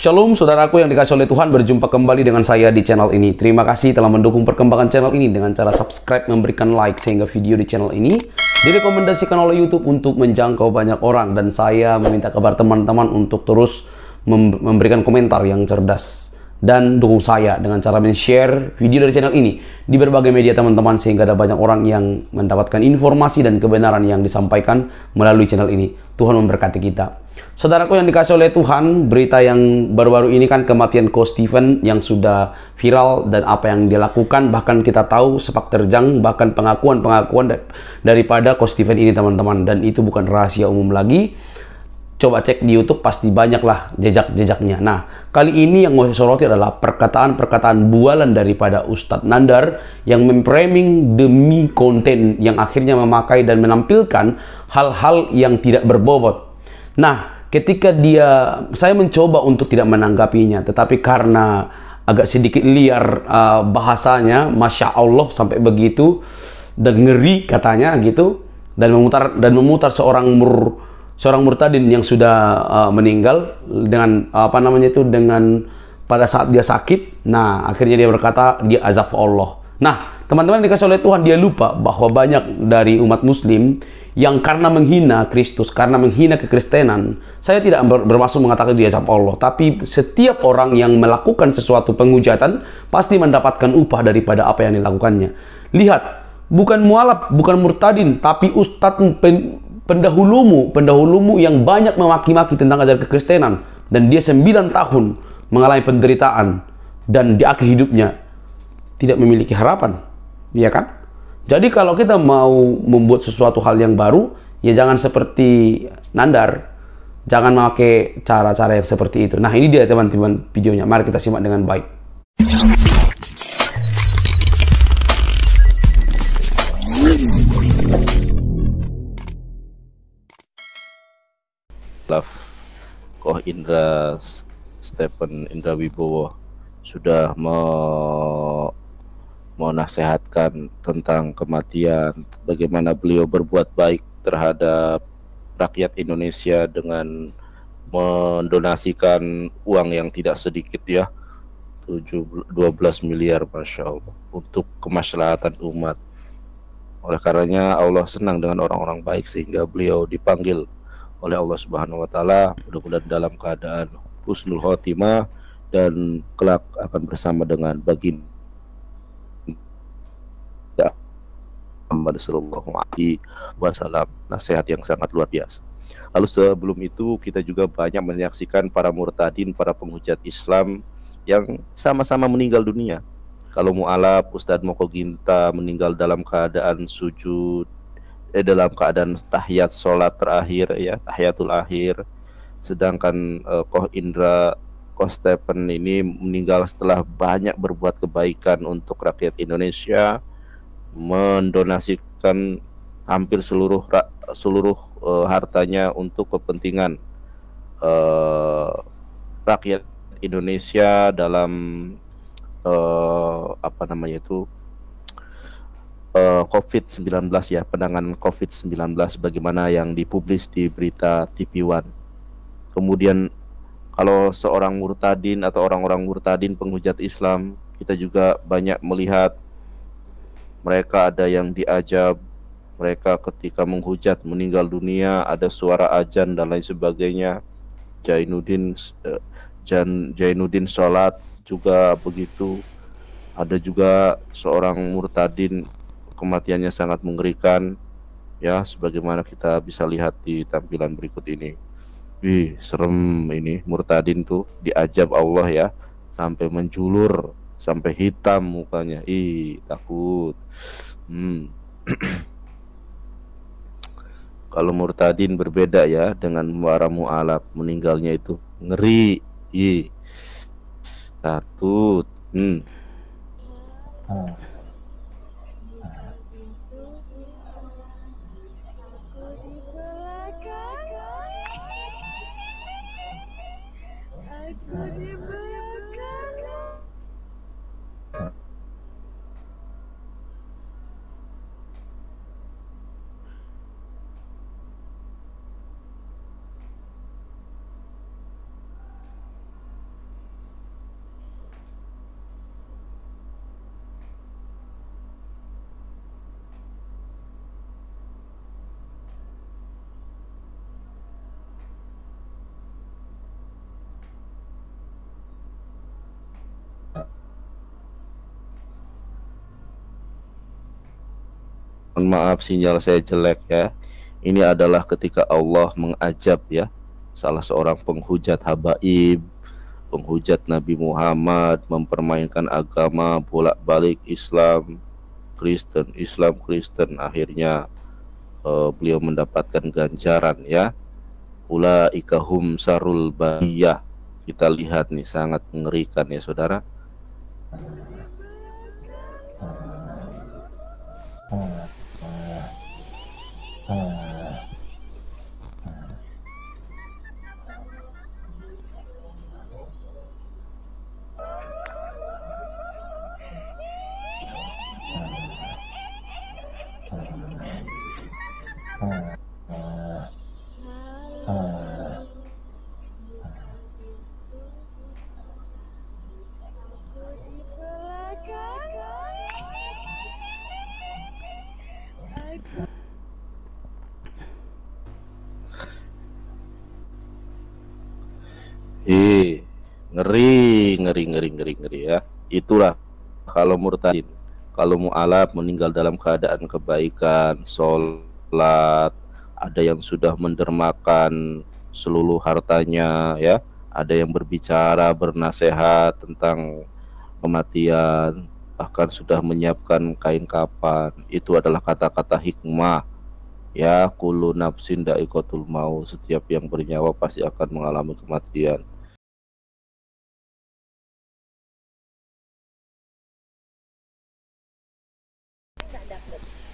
Shalom saudaraku yang dikasih oleh Tuhan, berjumpa kembali dengan saya di channel ini. Terima kasih telah mendukung perkembangan channel ini dengan cara subscribe, memberikan like, sehingga video di channel ini direkomendasikan oleh YouTube untuk menjangkau banyak orang. Dan saya meminta kabar teman-teman untuk terus memberikan komentar yang cerdas dan dukung saya dengan cara men-share video dari channel ini di berbagai media teman-teman, sehingga ada banyak orang yang mendapatkan informasi dan kebenaran yang disampaikan melalui channel ini. Tuhan memberkati kita. Saudaraku yang dikasih oleh Tuhan, berita yang baru-baru ini kan kematian Coach Stephen yang sudah viral dan apa yang dia lakukan, bahkan kita tahu sepak terjang, bahkan pengakuan daripada Coach Stephen ini teman-teman, dan itu bukan rahasia umum lagi. Coba cek di YouTube, pasti banyaklah jejak-jejaknya. Nah, kali ini yang mau saya soroti adalah perkataan-perkataan bualan daripada Ustadz Nandar yang memframing demi konten, yang akhirnya memakai dan menampilkan hal-hal yang tidak berbobot. Nah, ketika saya mencoba untuk tidak menanggapinya, tetapi karena agak sedikit liar bahasanya, Masya Allah sampai begitu, dan ngeri katanya gitu, dan memutar seorang murtadin yang sudah meninggal dengan dengan pada saat dia sakit. Nah, akhirnya dia berkata dia azab Allah. Nah, teman-teman dikasih oleh Tuhan, dia lupa bahwa banyak dari umat muslim yang karena menghina Kristus, karena menghina kekristenan. Saya tidak bermaksud mengatakan dia azab Allah, tapi setiap orang yang melakukan sesuatu penghujatan pasti mendapatkan upah daripada apa yang dilakukannya. Lihat, bukan mualaf, bukan murtadin, tapi ustadz pendahulumu yang banyak memaki-maki tentang ajaran kekristenan, dan dia 9 tahun mengalami penderitaan dan di akhir hidupnya tidak memiliki harapan, ya kan? Jadi kalau kita mau membuat sesuatu hal yang baru, ya jangan seperti Nandar, jangan memakai cara-cara yang seperti itu. Nah, ini dia teman-teman videonya, mari kita simak dengan baik. Koh Indra Stephen Indra Wibowo sudah menasihatkan tentang kematian, bagaimana beliau berbuat baik terhadap rakyat Indonesia dengan mendonasikan uang yang tidak sedikit ya, 12 miliar Masya Allah, untuk kemaslahatan umat. Oleh karenanya Allah senang dengan orang-orang baik, sehingga beliau dipanggil oleh Allah Subhanahu wa Ta'ala, mudah-mudahan dalam keadaan husnul khotimah dan kelak akan bersama dengan baginda Muhammad sallallahu alaihi wasallam. Nasihat yang sangat luar biasa. Lalu sebelum itu kita juga banyak menyaksikan para murtadin, para penghujat Islam yang sama-sama meninggal dunia. Kalau mu'alaf Ustadz Moko Ginta meninggal dalam keadaan sujud, dalam keadaan tahiyat sholat terakhir ya, tahiyatul akhir. Sedangkan Koh Indra, Koh Stephen ini meninggal setelah banyak berbuat kebaikan untuk rakyat Indonesia, mendonasikan hampir seluruh hartanya untuk kepentingan rakyat Indonesia dalam COVID-19 ya, penanganan COVID-19 bagaimana yang dipublis di berita TV One. Kemudian kalau seorang murtadin atau orang-orang murtadin penghujat Islam, kita juga banyak melihat mereka ada yang diajab, mereka ketika menghujat meninggal dunia, ada suara azan dan lain sebagainya. Jainuddin sholat juga begitu. Ada juga seorang murtadin, kematiannya sangat mengerikan ya, sebagaimana kita bisa lihat di tampilan berikut ini. Wih, serem ini, murtadin tuh diajab Allah ya, sampai menjulur, sampai hitam mukanya. Ih, takut. Kalau murtadin berbeda ya dengan para mu'alaf, meninggalnya itu ngeri. Ih, takut. Mohon maaf sinyal saya jelek ya. Ini adalah ketika Allah mengajab ya salah seorang penghujat habaib, penghujat Nabi Muhammad, mempermainkan agama, bolak-balik Islam Kristen. Akhirnya beliau mendapatkan ganjaran ya. Ulaika hum sarul bariyah. Kita lihat nih, sangat mengerikan ya saudara. Ngeri ya. Itulah kalau murtadin. Kalau mu'alaf meninggal dalam keadaan kebaikan, sholat, ada yang sudah mendermakan seluruh hartanya ya, ada yang berbicara, bernasehat tentang kematian, bahkan sudah menyiapkan kain kafan. Itu adalah kata-kata hikmah ya, kullu nafsin dha'iqatul maut, setiap yang bernyawa pasti akan mengalami kematian.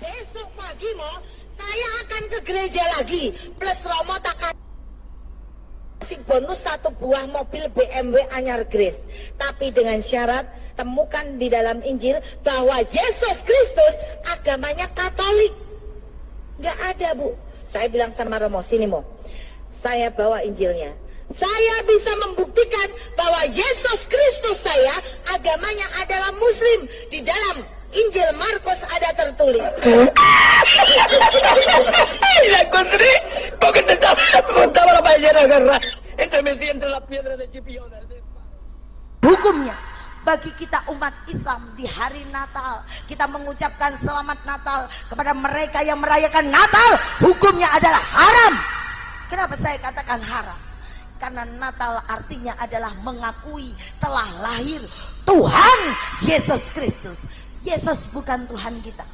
Besok pagi saya akan ke gereja lagi, plus Romo tak kasih bonus 1 buah mobil BMW anyar Grace. Tapi dengan syarat temukan di dalam Injil bahwa Yesus Kristus agamanya Katolik. Nggak ada, Bu. Saya bilang sama Romo, sini saya bawa Injilnya. Saya bisa membuktikan bahwa Yesus Kristus saya agamanya adalah Muslim. Di dalam Injil Markus ada tertulis. Hukumnya bagi kita umat Islam di hari Natal, kita mengucapkan selamat Natal kepada mereka yang merayakan Natal, hukumnya adalah haram. Kenapa saya katakan haram? Karena Natal artinya adalah mengakui telah lahir Tuhan Yesus Kristus. Yesus bukan Tuhan kita.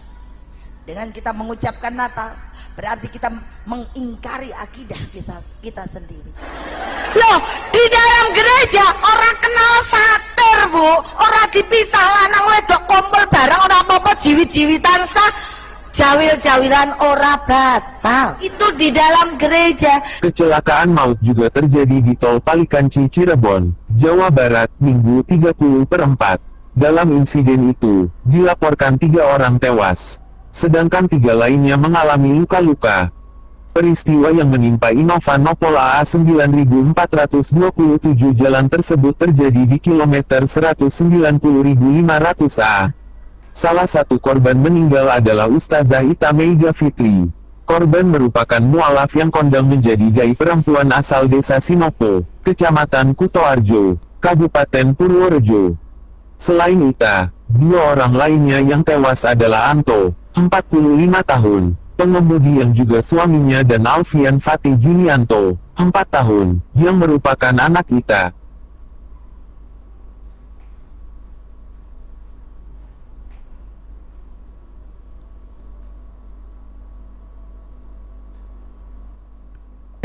Dengan kita mengucapkan Natal, berarti kita mengingkari akidah kita sendiri. Loh, di dalam gereja orang kenal satir, Bu. Orang dipisah lanang wedok kumpul bareng, orang apa-apa jiwit-jiwitan sah, jawil-jawilan ora batal. Itu di dalam gereja. Kecelakaan maut juga terjadi di Tol Palikanci Cirebon, Jawa Barat, Minggu 30/4. Dalam insiden itu, dilaporkan 3 orang tewas, sedangkan 3 lainnya mengalami luka-luka. Peristiwa yang menimpa Innova Nopol AA 9427 jalan tersebut terjadi di kilometer 190.500 A. Salah satu korban meninggal adalah Ustazah Ita Meiga Fitri. Korban merupakan mualaf yang kondang menjadi dai perempuan asal desa Sinopo, Kecamatan Kutoarjo, Kabupaten Purworejo. Selain Ita, 2 orang lainnya yang tewas adalah Anto, 45 tahun, pengemudi yang juga suaminya, dan Alfian Fatih Junianto, 4 tahun, yang merupakan anak Ita.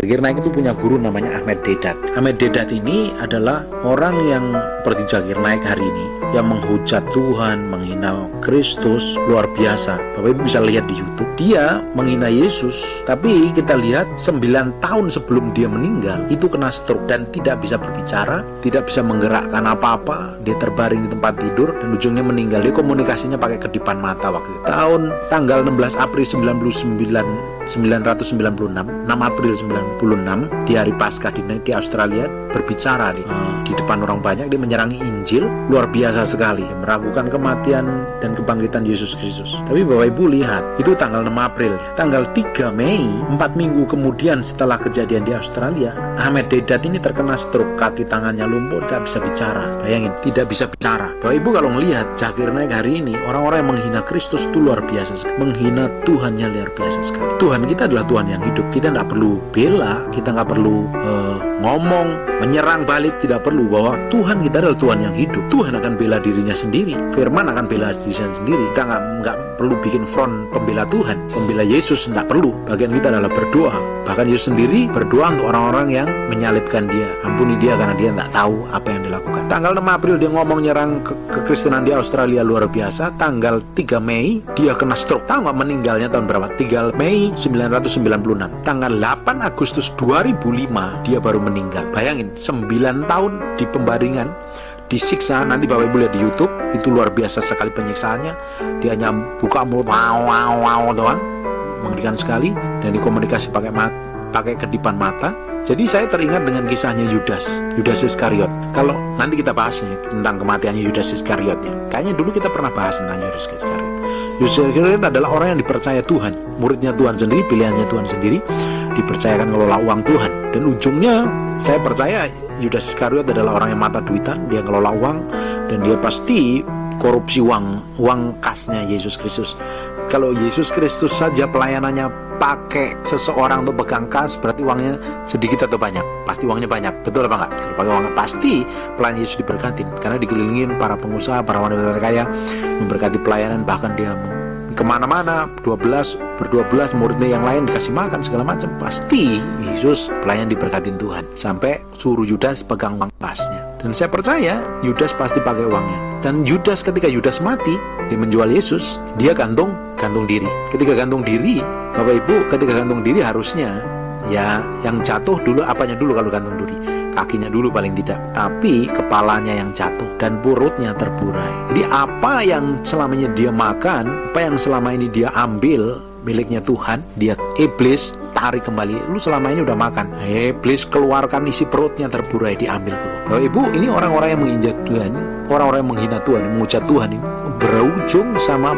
Zakir Naik itu punya guru namanya Ahmed Dedat. Ahmed Dedat ini adalah orang yang seperti Zakir Naik hari ini, yang menghujat Tuhan, menghina Kristus, luar biasa. Bapak Ibu bisa lihat di YouTube, dia menghina Yesus. Tapi kita lihat 9 tahun sebelum dia meninggal, itu kena stroke dan tidak bisa berbicara, tidak bisa menggerakkan apa-apa. Dia terbaring di tempat tidur dan ujungnya meninggal. Dia komunikasinya pakai kedipan mata waktu itu. Tanggal 16 April 99 1996, 6 April 96, di hari Paskah di Australia, berbicara di depan orang banyak. Dia menyerangi Injil luar biasa sekali, dia meragukan kematian dan kebangkitan Yesus Kristus. Tapi Bapak Ibu lihat, itu tanggal 6 April. Tanggal 3 Mei, 4 minggu kemudian setelah kejadian di Australia, Ahmed Deedat ini terkena stroke, kaki tangannya lumpuh, tidak bisa bicara. Bayangin, tidak bisa bicara. Bapak Ibu kalau melihat Zakir Naik hari ini, orang-orang yang menghina Kristus itu luar biasa sekali. Menghina Tuhannya luar biasa sekali. Tuhan kita adalah Tuhan yang hidup. Kita tidak perlu bela, kita nggak perlu ngomong, menyerang balik, tidak perlu. Bahwa Tuhan kita adalah Tuhan yang hidup. Tuhan akan bela dirinya sendiri. Firman akan bela dirinya sendiri. Kita nggak perlu bikin front pembela Tuhan, pembela Yesus, tidak perlu. Bagian kita adalah berdoa. Bahkan Yesus sendiri berdoa untuk orang-orang yang menyalibkan dia. Ampuni dia karena dia tidak tahu apa yang dilakukan. Tanggal 6 April dia ngomong nyerang kekristenan di Australia luar biasa. Tanggal 3 Mei dia kena stroke. Tahu nggak meninggalnya tahun berapa? 3 Mei 1996. Tanggal 8 Agustus 2005 dia baru meninggal. Bayangin, 9 tahun di pembaringan, disiksa. Nanti Bapak Ibu lihat di YouTube, itu luar biasa sekali penyiksaannya. Dia hanya buka mulut wow doang, mengerikan sekali, dan dikomunikasi pakai kedipan mata. Jadi saya teringat dengan kisahnya Yudas Iskariot. Kalau nanti kita bahas tentang kematiannya Yudas Iskariotnya. Kayaknya dulu kita pernah bahas tentang Yudas Iskariot. Yudas Iskariot adalah orang yang dipercaya Tuhan, muridnya Tuhan sendiri, pilihannya Tuhan sendiri, dipercayakan ngelola uang Tuhan. Dan ujungnya saya percaya Yudas Iskariot adalah orang yang mata duitan, dia ngelola uang, dan dia pasti korupsi uang kasnya Yesus Kristus. Kalau Yesus Kristus saja pelayanannya pakai seseorang untuk pegang kas, berarti uangnya sedikit atau banyak? Pasti uangnya banyak, betul apa enggak? Kalau pakai uang, pasti pelayan Yesus diberkatin, karena dikelilingin para pengusaha, para wanita kaya, memberkati pelayanan. Bahkan dia kemana-mana, 12 muridnya yang lain dikasih makan segala macam. Pasti Yesus pelayan diberkatin Tuhan, sampai suruh Yudas pegang uang kasnya. Dan saya percaya Yudas pasti pakai uangnya. Dan Yudas, ketika Yudas mati, dia menjual Yesus, dia gantung diri. Ketika gantung diri, Bapak Ibu, ketika gantung diri harusnya ya yang jatuh dulu, apanya dulu kalau gantung diri? Kakinya dulu paling tidak, tapi kepalanya yang jatuh dan perutnya terburai. Jadi apa yang selamanya dia makan, apa yang selama ini dia ambil miliknya Tuhan, dia iblis tarik kembali. Lu selama ini udah makan, iblis keluarkan isi perutnya terburai, diambil keluar. Bapak Ibu, ini orang-orang yang menginjak Tuhan, orang-orang yang menghina Tuhan, yang mengucap Tuhan, ini berujung sama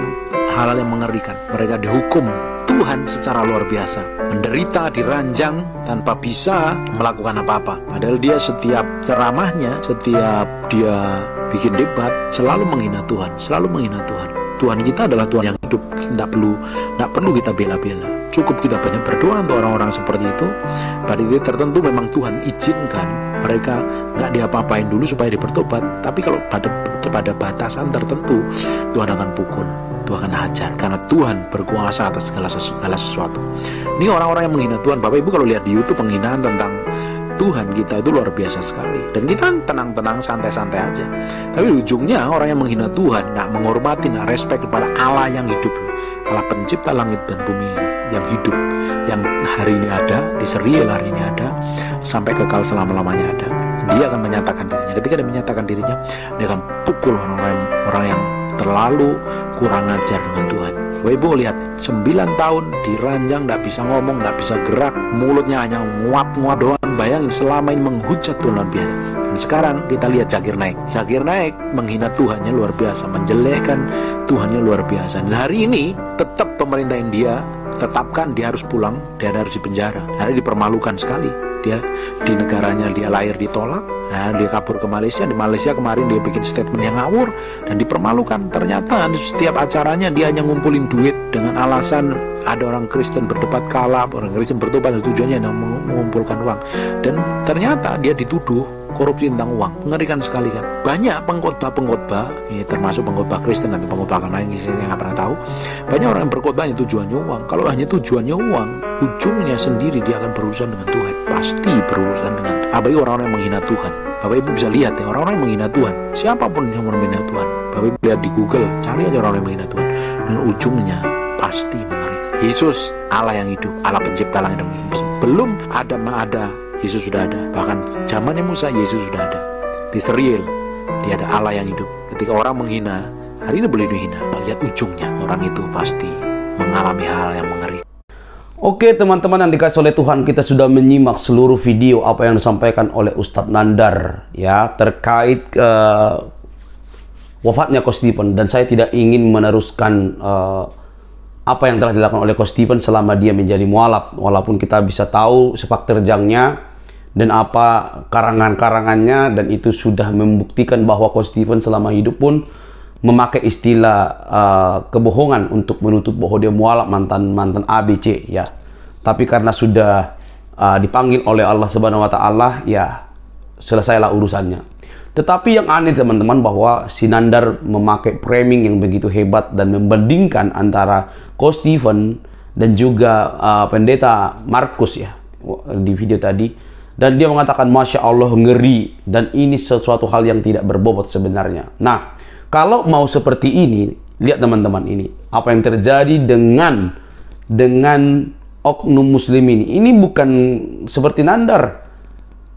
hal yang mengerikan. Mereka dihukum Tuhan secara luar biasa, menderita, diranjang tanpa bisa melakukan apa-apa. Padahal dia setiap ceramahnya, setiap dia bikin debat, selalu menghina Tuhan, selalu menghina Tuhan. Tuhan kita adalah Tuhan yang hidup. Tidak perlu kita bela-bela. Cukup kita banyak berdoa untuk orang-orang seperti itu. Pada titik tertentu memang Tuhan izinkan mereka nggak diapa-apain dulu supaya dibertobat. Tapi kalau pada batasan tertentu, Tuhan akan pukul, Tuhan akan hajar, karena Tuhan berkuasa atas segala sesuatu. Ini orang-orang yang menghina Tuhan. Bapak Ibu kalau lihat di YouTube penghinaan tentang Tuhan kita itu luar biasa sekali. Dan kita tenang-tenang, santai-santai aja. Tapi ujungnya orang yang menghina Tuhan, nggak menghormati, nggak respect kepada Allah yang hidup, Allah pencipta langit dan bumi yang hidup, yang hari ini ada, di serial hari ini ada, sampai kekal selama-lamanya ada. Dia akan menyatakan dirinya. Ketika dia menyatakan dirinya, dia akan pukul orang yang terlalu kurang ajar dengan Tuhan. Bapak Ibu lihat, 9 tahun diranjang, tidak bisa ngomong, tidak bisa gerak, mulutnya hanya nguap-nguap doang. Bayangin, selama ini menghujat Tuhan luar biasa. Dan sekarang kita lihat Zakir Naik menghina Tuhannya luar biasa, menjelekkan Tuhannya luar biasa. Dan hari ini tetap pemerintah India tetapkan dia harus pulang, dia harus dipenjara, karena dipermalukan sekali. Dia di negaranya dia lahir ditolak, nah, dia kabur ke Malaysia. Di Malaysia kemarin dia bikin statement yang ngawur dan dipermalukan. Ternyata di setiap acaranya dia hanya ngumpulin duit dengan alasan ada orang Kristen berdebat kalah, orang Kristen bertobat, dan tujuannya adalah mengumpulkan uang. Dan ternyata dia dituduh korupsi tentang uang. Mengerikan sekali kan. Banyak pengkhotbah, termasuk pengkhotbah Kristen atau pengkhotbah lain yang nggak pernah tahu. Banyak orang yang berkhotbah yang tujuannya uang. Kalau hanya tujuannya uang, ujungnya sendiri dia akan berurusan dengan Tuhan. Pasti berurusan dengan apalagi orang-orang yang menghina Tuhan. Bapak Ibu bisa lihat ya, orang-orang yang menghina Tuhan, siapapun yang menghina Tuhan, Bapak Ibu lihat di Google, cari aja orang-orang yang menghina Tuhan, dan ujungnya pasti mengerikan. Yesus Allah yang hidup, Allah pencipta langit dan bumi. Belum ada Yesus sudah ada. Bahkan zamannya Musa, Yesus sudah ada. Di serial dia ada Allah yang hidup. Ketika orang menghina, hari ini boleh dihina, lihat ujungnya, orang itu pasti mengalami hal yang mengerikan. Oke teman-teman yang dikasih oleh Tuhan, kita sudah menyimak seluruh video apa yang disampaikan oleh Ustadz Nandar ya terkait wafatnya Coach Stephen, dan saya tidak ingin meneruskan apa yang telah dilakukan oleh Coach Stephen selama dia menjadi mualaf, walaupun kita bisa tahu sepak terjangnya dan apa karangan-karangannya, dan itu sudah membuktikan bahwa Coach Stephen selama hidup pun memakai istilah kebohongan untuk menutup bahwa dia mualaf, mantan ABC ya. Tapi karena sudah dipanggil oleh Allah Subhanahu wa taala, ya selesailah urusannya. Tetapi yang aneh teman-teman, bahwa si Nandar memakai framing yang begitu hebat dan membandingkan antara Coach Stephen dan juga pendeta Markus ya di video tadi, dan dia mengatakan Masya Allah ngeri, dan ini sesuatu hal yang tidak berbobot sebenarnya. Nah, kalau mau seperti ini, lihat teman-teman ini, apa yang terjadi dengan oknum muslim ini. Ini bukan seperti Nandar.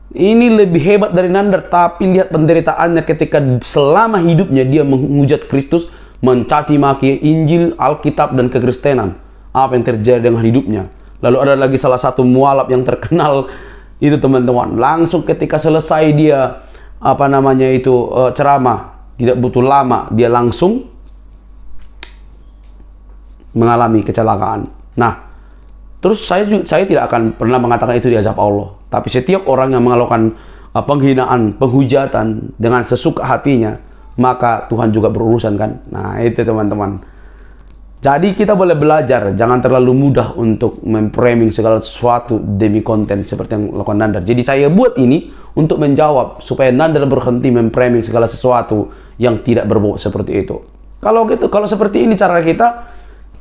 Ini lebih hebat dari Nandar, tapi lihat penderitaannya ketika selama hidupnya dia menghujat Kristus, mencaci maki Injil, Alkitab, dan kekristenan. Apa yang terjadi dengan hidupnya. Lalu ada lagi salah satu mualaf yang terkenal itu teman-teman, langsung ketika selesai dia ceramah, tidak butuh lama, dia langsung mengalami kecelakaan. Nah, terus saya tidak akan pernah mengatakan itu diazab Allah. Tapi setiap orang yang melakukan penghinaan, penghujatan dengan sesuka hatinya, maka Tuhan juga berurusan kan. Nah, itu teman-teman. Jadi kita boleh belajar, jangan terlalu mudah untuk memframing segala sesuatu demi konten seperti yang dilakukan Nandar. Jadi saya buat ini untuk menjawab supaya Nandar berhenti memframing segala sesuatu yang tidak berbobot seperti itu. Kalau gitu, kalau seperti ini cara kita,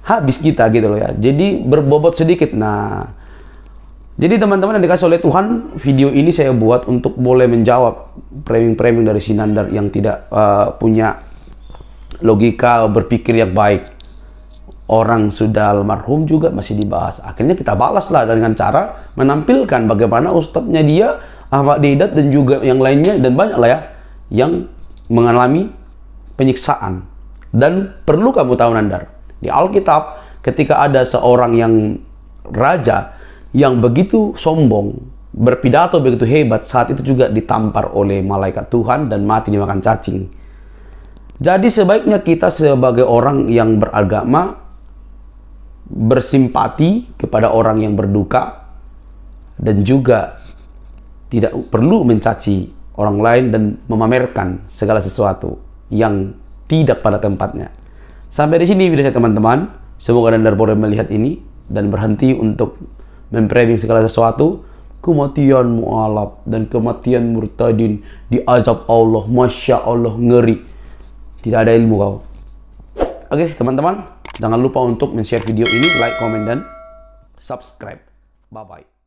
habis kita gitu loh ya. Jadi berbobot sedikit. Nah, jadi teman-teman yang dikasih oleh Tuhan, video ini saya buat untuk boleh menjawab framing-framing dari si Nandar yang tidak punya logika berpikir yang baik. Orang sudah almarhum juga masih dibahas. Akhirnya kita balaslah dengan cara menampilkan bagaimana ustadznya dia, Ahmad Dedat, dan juga yang lainnya, dan banyak lah ya, yang mengalami penyiksaan. Dan perlu kamu tahu Nandar, di Alkitab ketika ada seorang yang raja yang begitu sombong, berpidato begitu hebat, saat itu juga ditampar oleh malaikat Tuhan dan mati dimakan cacing. Jadi sebaiknya kita sebagai orang yang beragama bersimpati kepada orang yang berduka, dan juga tidak perlu mencaci orang lain dan memamerkan segala sesuatu yang tidak pada tempatnya. Sampai di sini video saya teman-teman. Semoga Nandar boleh melihat ini dan berhenti untuk memframing segala sesuatu. Kematian mualaf dan kematian murtadin diazab Allah, Masya Allah ngeri. Tidak ada ilmu kau. Oke teman-teman, jangan lupa untuk men-share video ini, like, komen, dan subscribe. Bye-bye.